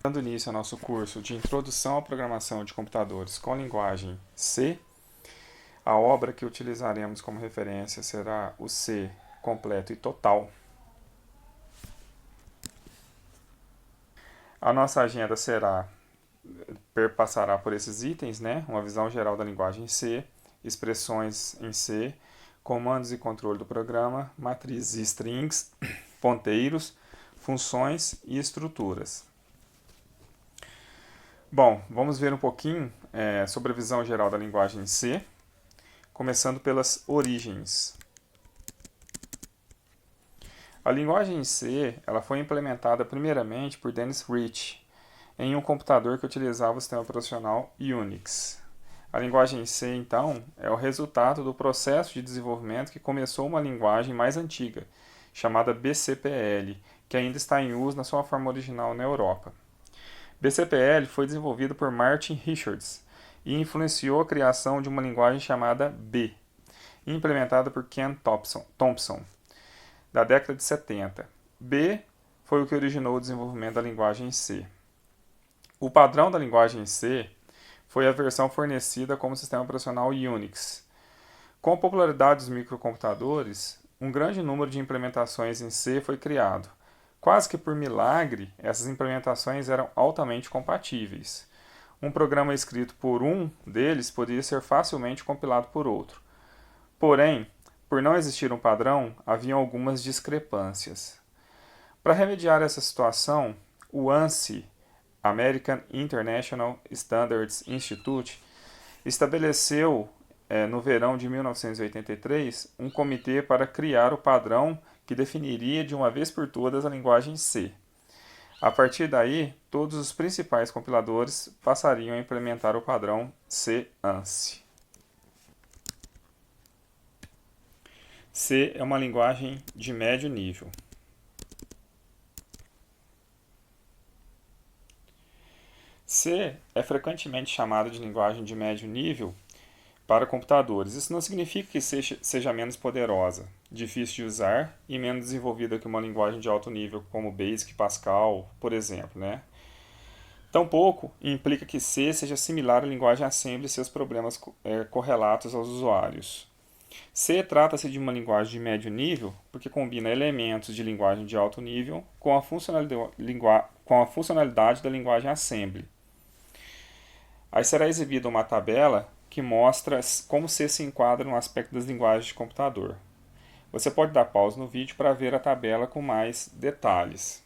Dando início ao nosso curso de Introdução à Programação de Computadores com linguagem C, a obra que utilizaremos como referência será o C completo e total. A nossa agenda passará por esses itens, uma visão geral da linguagem C, expressões em C, comandos e controle do programa, matrizes e strings, ponteiros, funções e estruturas. Bom, vamos ver um pouquinho sobre a visão geral da linguagem C, começando pelas origens. A linguagem C ela foi implementada primeiramente por Dennis Ritchie em um computador que utilizava o sistema operacional Unix. A linguagem C, então, é o resultado do processo de desenvolvimento que começou uma linguagem mais antiga, chamada BCPL, que ainda está em uso na sua forma original na Europa. BCPL foi desenvolvido por Martin Richards e influenciou a criação de uma linguagem chamada B, implementada por Ken Thompson, da década de 70. B foi o que originou o desenvolvimento da linguagem C. O padrão da linguagem C foi a versão fornecida como sistema operacional Unix. Com a popularidade dos microcomputadores, um grande número de implementações em C foi criado. Quase que por milagre, essas implementações eram altamente compatíveis. Um programa escrito por um deles poderia ser facilmente compilado por outro. Porém, por não existir um padrão, havia algumas discrepâncias. Para remediar essa situação, o ANSI, American International Standards Institute, estabeleceu, no verão de 1983, um comitê para criar o padrão que definiria de uma vez por todas a linguagem C. A partir daí, todos os principais compiladores passariam a implementar o padrão C-ANSI. C é uma linguagem de médio nível. C é frequentemente chamada de linguagem de médio nível para computadores. Isso não significa que seja menos poderosa, difícil de usar e menos desenvolvida que uma linguagem de alto nível como Basic, Pascal, por exemplo. Tampouco implica que C seja similar à linguagem Assembly e seus problemas correlatos aos usuários. C trata-se de uma linguagem de médio nível porque combina elementos de linguagem de alto nível com a funcionalidade da linguagem Assembly. Aí será exibida uma tabela que mostra como C se enquadra no aspecto das linguagens de computador. Você pode dar pausa no vídeo para ver a tabela com mais detalhes.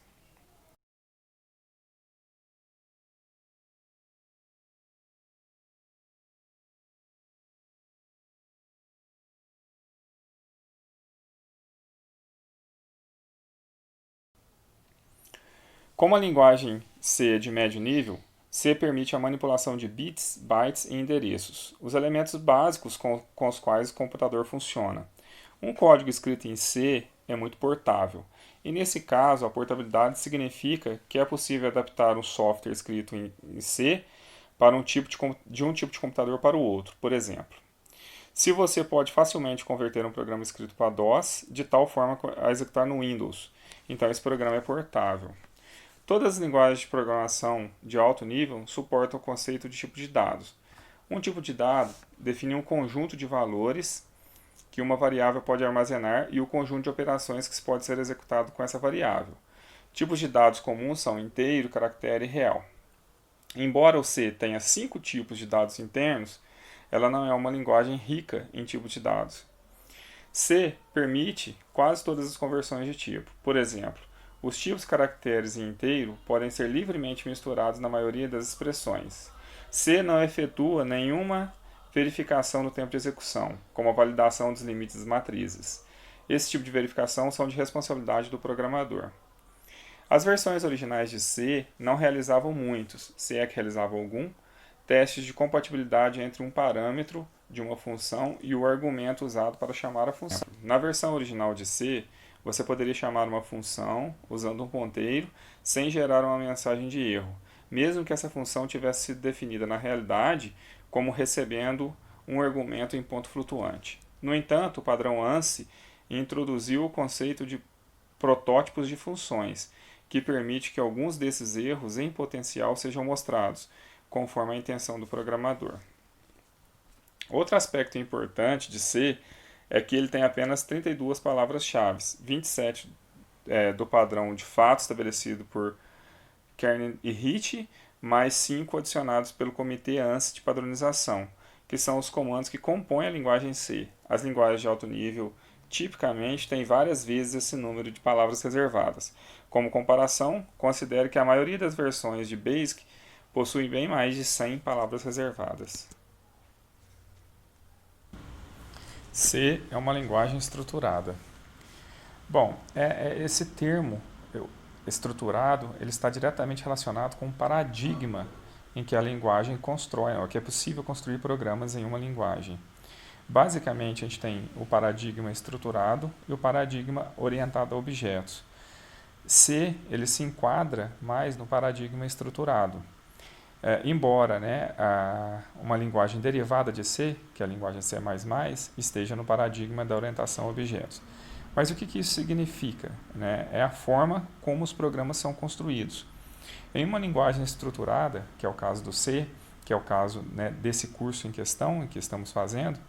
Como a linguagem C é de médio nível, C permite a manipulação de bits, bytes e endereços, os elementos básicos com os quais o computador funciona. Um código escrito em C é muito portável, e nesse caso a portabilidade significa que é possível adaptar um software escrito em C para de um tipo de computador para o outro, por exemplo. Se você pode facilmente converter um programa escrito para DOS de tal forma a executar no Windows, então esse programa é portável. Todas as linguagens de programação de alto nível suportam o conceito de tipo de dados. Um tipo de dado define um conjunto de valores que uma variável pode armazenar e o conjunto de operações que pode ser executado com essa variável. Tipos de dados comuns são inteiro, caractere e real. Embora o C tenha 5 tipos de dados internos, ela não é uma linguagem rica em tipos de dados. C permite quase todas as conversões de tipo. Por exemplo, os tipos caracteres e inteiro podem ser livremente misturados na maioria das expressões. C não efetua nenhuma verificação no tempo de execução, como a validação dos limites das matrizes. Esse tipo de verificação são de responsabilidade do programador. As versões originais de C não realizavam muitos, se é que realizavam algum, testes de compatibilidade entre um parâmetro de uma função e o argumento usado para chamar a função. Na versão original de C, você poderia chamar uma função usando um ponteiro sem gerar uma mensagem de erro, mesmo que essa função tivesse sido definida na realidade como recebendo um argumento em ponto flutuante. No entanto, o padrão ANSI introduziu o conceito de protótipos de funções, que permite que alguns desses erros em potencial sejam mostrados, conforme a intenção do programador. Outro aspecto importante de C é que ele tem apenas 32 palavras-chave, 27 do padrão de fato estabelecido por Kernel e Hit, mais 5 adicionados pelo comitê ANSI de padronização, que são os comandos que compõem a linguagem C. As linguagens de alto nível tipicamente têm várias vezes esse número de palavras reservadas. Como comparação, considere que a maioria das versões de BASIC possui bem mais de 100 palavras reservadas. C é uma linguagem estruturada. Bom, esse termo estruturado ele está diretamente relacionado com o paradigma em que a linguagem constrói, que é possível construir programas em uma linguagem. Basicamente, a gente tem o paradigma estruturado e o paradigma orientado a objetos. C ele se enquadra mais no paradigma estruturado. Embora uma linguagem derivada de C, que é a linguagem C++, esteja no paradigma da orientação a objetos. Mas o que isso significa? É a forma como os programas são construídos. Em uma linguagem estruturada, que é o caso do C, que é o caso desse curso em questão, em que estamos fazendo,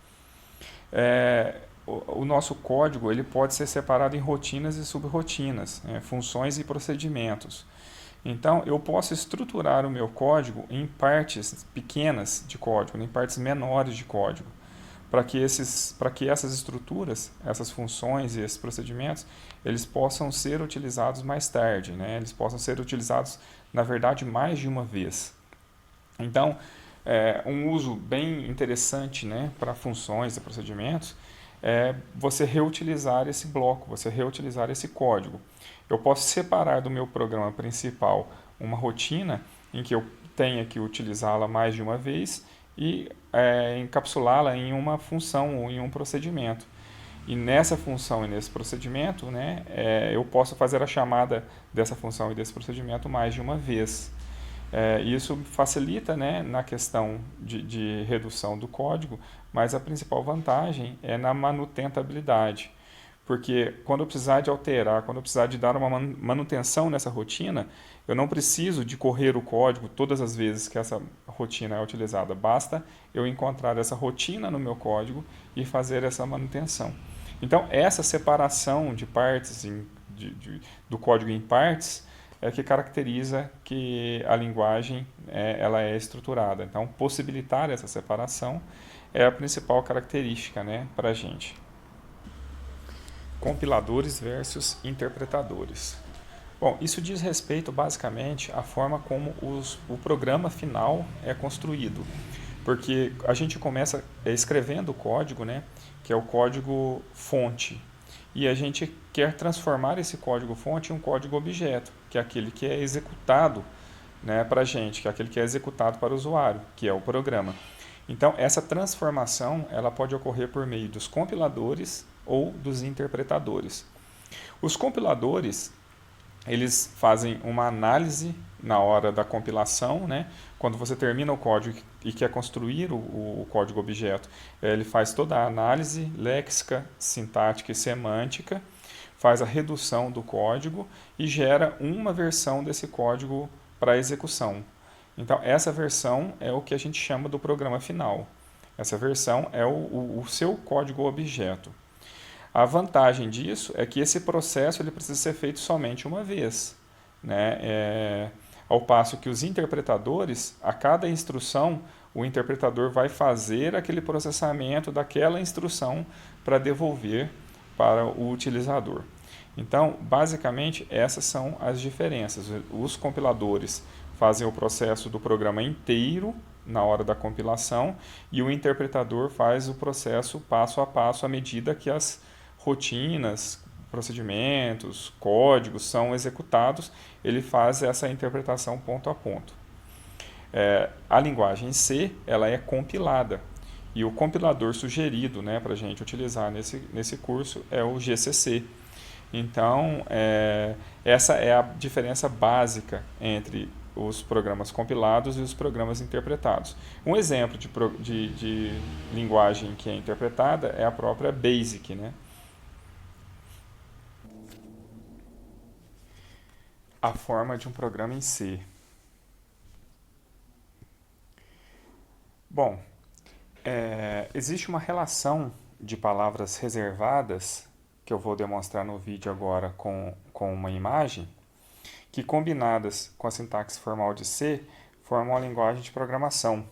o nosso código ele pode ser separado em rotinas e subrotinas, funções e procedimentos. Então, eu posso estruturar o meu código em partes pequenas de código, em partes menores de código, para que essas estruturas, essas funções e esses procedimentos, eles possam ser utilizados mais tarde, eles possam ser utilizados, na verdade, mais de uma vez. Então, um uso bem interessante para funções e procedimentos é você reutilizar esse bloco, você reutilizar esse código. Eu posso separar do meu programa principal uma rotina em que eu tenha que utilizá-la mais de uma vez e encapsulá-la em uma função ou em um procedimento. E nessa função e nesse procedimento, eu posso fazer a chamada dessa função e desse procedimento mais de uma vez. Isso facilita na questão de redução do código, mas a principal vantagem é na manutentabilidade. Porque quando eu precisar de alterar, quando eu precisar de dar uma manutenção nessa rotina, eu não preciso de correr o código todas as vezes que essa rotina é utilizada. Basta eu encontrar essa rotina no meu código e fazer essa manutenção. Então, essa separação de partes, do código em partes, é que caracteriza que a linguagem ela é estruturada. Então, possibilitar essa separação é a principal característica para a gente. Compiladores versus interpretadores. Bom, isso diz respeito basicamente à forma como o programa final é construído. Porque a gente começa escrevendo o código, que é o código fonte. E a gente quer transformar esse código fonte em um código objeto, que é aquele que é executado para a gente, que é aquele que é executado para o usuário, que é o programa. Então, essa transformação ela pode ocorrer por meio dos compiladores ou dos interpretadores. Os compiladores eles fazem uma análise na hora da compilação, quando você termina o código e quer construir o código objeto, ele faz toda a análise léxica, sintática e semântica, faz a redução do código e gera uma versão desse código para execução. Então, essa versão é o que a gente chama do programa final. Essa versão é o seu código objeto. A vantagem disso é que esse processo ele precisa ser feito somente uma vez. Ao passo que os interpretadores, a cada instrução, o interpretador vai fazer aquele processamento daquela instrução para devolver para o utilizador. Então, basicamente, essas são as diferenças. Os compiladores fazem o processo do programa inteiro na hora da compilação e o interpretador faz o processo passo a passo à medida que as rotinas, procedimentos, códigos são executados, ele faz essa interpretação ponto a ponto. A linguagem C ela é compilada e o compilador sugerido para a gente utilizar nesse curso é o GCC. Então, essa é a diferença básica entre os programas compilados e os programas interpretados. Um exemplo de linguagem que é interpretada é a própria BASIC. a forma de um programa em C. Bom, existe uma relação de palavras reservadas, que eu vou demonstrar no vídeo agora com uma imagem, que combinadas com a sintaxe formal de C, formam a linguagem de programação.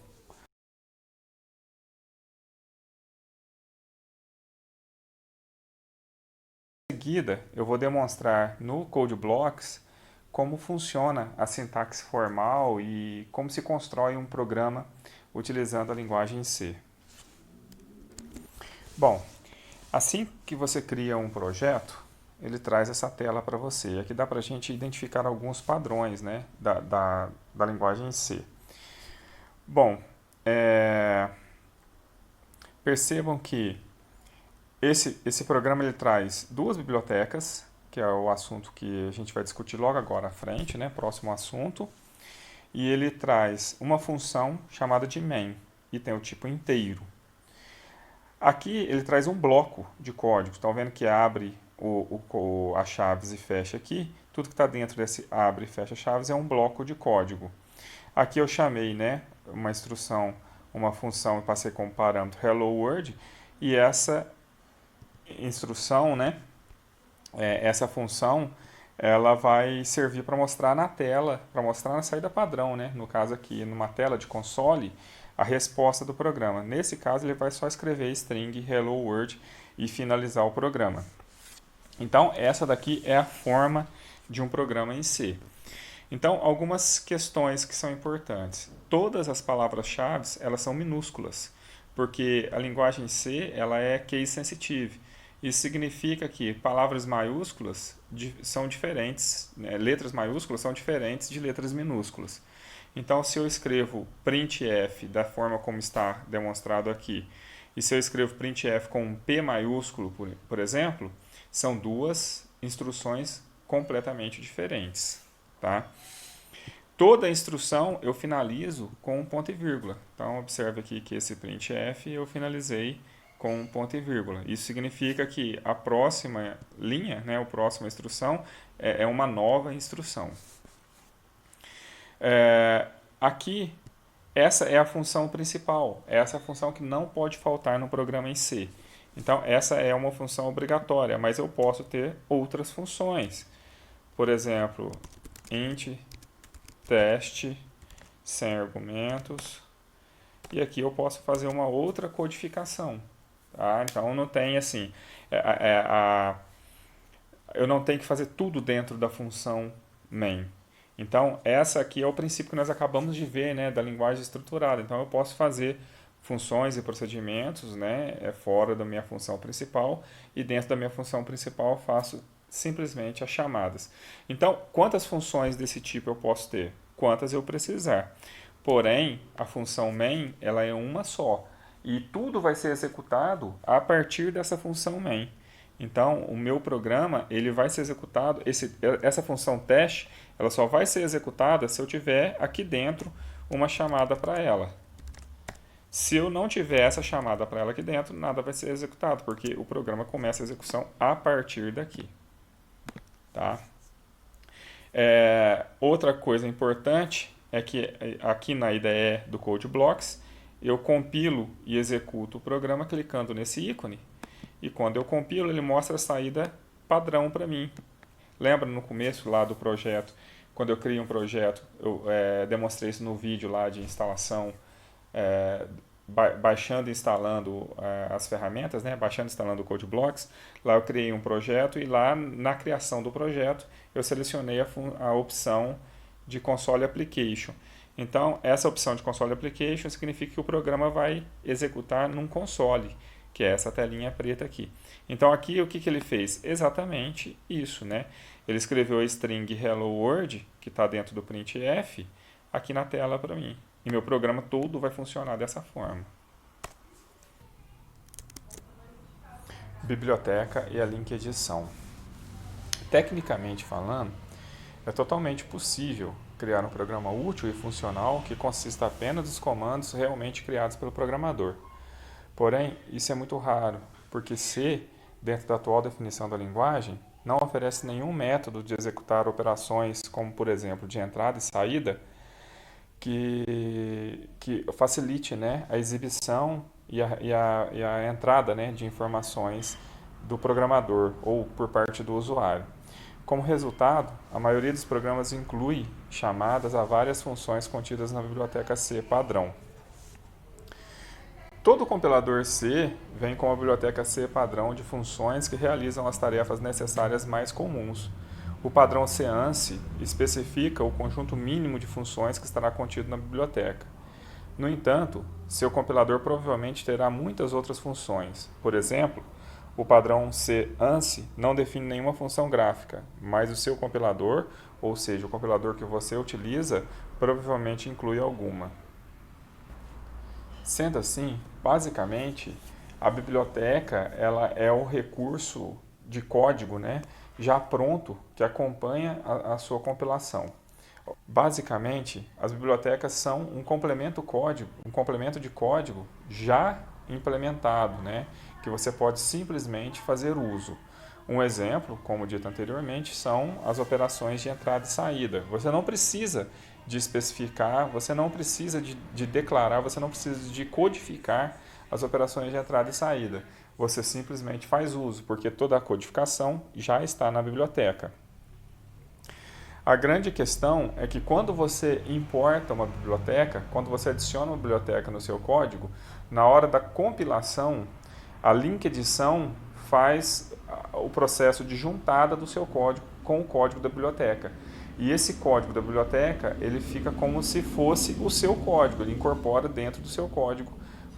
Em seguida, eu vou demonstrar no Code Blocks como funciona a sintaxe formal e como se constrói um programa utilizando a linguagem C. Bom, assim que você cria um projeto, ele traz essa tela para você. Aqui dá para a gente identificar alguns padrões, né, da linguagem C. Bom, percebam que esse programa ele traz duas bibliotecas, que é o assunto que a gente vai discutir logo agora à frente, né, próximo assunto. E ele traz uma função chamada de main, e tem o tipo inteiro. Aqui ele traz um bloco de código. Estão vendo que abre as chaves e fecha aqui? Tudo que está dentro desse abre e fecha chaves é um bloco de código. Aqui eu chamei, né, uma instrução, uma função e passei como parâmetro Hello World. E essa instrução, né, essa função, ela vai servir para mostrar na tela, para mostrar na saída padrão, né? No caso aqui, numa tela de console, a resposta do programa. Nesse caso, ele vai só escrever string hello world e finalizar o programa. Então, essa daqui é a forma de um programa em C. Então, algumas questões que são importantes. Todas as palavras-chave, elas são minúsculas, porque a linguagem C, ela é case sensitive. Isso significa que palavras maiúsculas são diferentes, né? Letras maiúsculas são diferentes de letras minúsculas. Então, se eu escrevo printf da forma como está demonstrado aqui, e se eu escrevo printf com um P maiúsculo, por exemplo, são duas instruções completamente diferentes. Tá? Toda instrução eu finalizo com um ponto e vírgula. Então, observe aqui que esse printf eu finalizei com um ponto e vírgula. Isso significa que a próxima linha, né, a próxima instrução, é uma nova instrução. Aqui, essa é a função principal. Essa é a função que não pode faltar no programa em C. Então, essa é uma função obrigatória, mas eu posso ter outras funções. Por exemplo, int teste sem argumentos. E aqui eu posso fazer uma outra codificação. Tá? Então não tem assim, eu não tenho que fazer tudo dentro da função main. Então essa aqui é o princípio que nós acabamos de ver, né, da linguagem estruturada. Então eu posso fazer funções e procedimentos, né, fora da minha função principal, e dentro da minha função principal eu faço simplesmente as chamadas. Então quantas funções desse tipo eu posso ter? Quantas eu precisar. Porém, a função main ela é uma só. E tudo vai ser executado a partir dessa função main. Então, o meu programa ele vai ser executado, essa função teste, ela só vai ser executada se eu tiver aqui dentro uma chamada para ela. Se eu não tiver essa chamada para ela aqui dentro, nada vai ser executado, porque o programa começa a execução a partir daqui. Tá? Outra coisa importante é que aqui na IDE do Code Blocks, eu compilo e executo o programa clicando nesse ícone, e quando eu compilo ele mostra a saída padrão para mim. Lembra no começo lá do projeto, quando eu criei um projeto, eu demonstrei isso no vídeo lá de instalação, baixando e instalando as ferramentas, né? Baixando e instalando o Code Blocks. Lá eu criei um projeto e lá na criação do projeto eu selecionei a opção de Console Application. Então, essa opção de Console Application significa que o programa vai executar num console, que é essa telinha preta aqui. Então, aqui o que ele fez? Exatamente isso, né? Ele escreveu a string Hello World, que está dentro do printf, aqui na tela para mim. E meu programa todo vai funcionar dessa forma. Biblioteca e a link edição. Tecnicamente falando, é totalmente possível criar um programa útil e funcional que consista apenas dos comandos realmente criados pelo programador. Porém, isso é muito raro, porque C, dentro da atual definição da linguagem, não oferece nenhum método de executar operações, como por exemplo de entrada e saída, que facilite, né, a exibição e a entrada, né, de informações do programador ou por parte do usuário. Como resultado, a maioria dos programas inclui chamadas a várias funções contidas na biblioteca C padrão. Todo compilador C vem com a biblioteca C padrão de funções que realizam as tarefas necessárias mais comuns. O padrão C-ANSI especifica o conjunto mínimo de funções que estará contido na biblioteca. No entanto, seu compilador provavelmente terá muitas outras funções. Por exemplo, o padrão C-ANSI não define nenhuma função gráfica, mas o seu compilador, ou seja, o compilador que você utiliza, provavelmente inclui alguma. Sendo assim, basicamente, a biblioteca ela é o recurso de código, né, já pronto que acompanha a sua compilação. Basicamente, as bibliotecas são um complemento de código já implementado, né, que você pode simplesmente fazer uso. Um exemplo, como dito anteriormente, são as operações de entrada e saída. Você não precisa de especificar, você não precisa de declarar, você não precisa de codificar as operações de entrada e saída. Você simplesmente faz uso, porque toda a codificação já está na biblioteca. A grande questão é que quando você importa uma biblioteca, quando você adiciona uma biblioteca no seu código, na hora da compilação, a linkedição faz o processo de juntada do seu código com o código da biblioteca. E esse código da biblioteca, ele fica como se fosse o seu código, ele incorpora dentro do seu código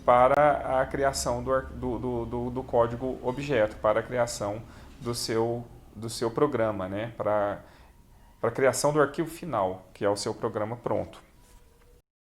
para a criação do código objeto, para a criação do seu programa, né? Para a criação do arquivo final, que é o seu programa pronto.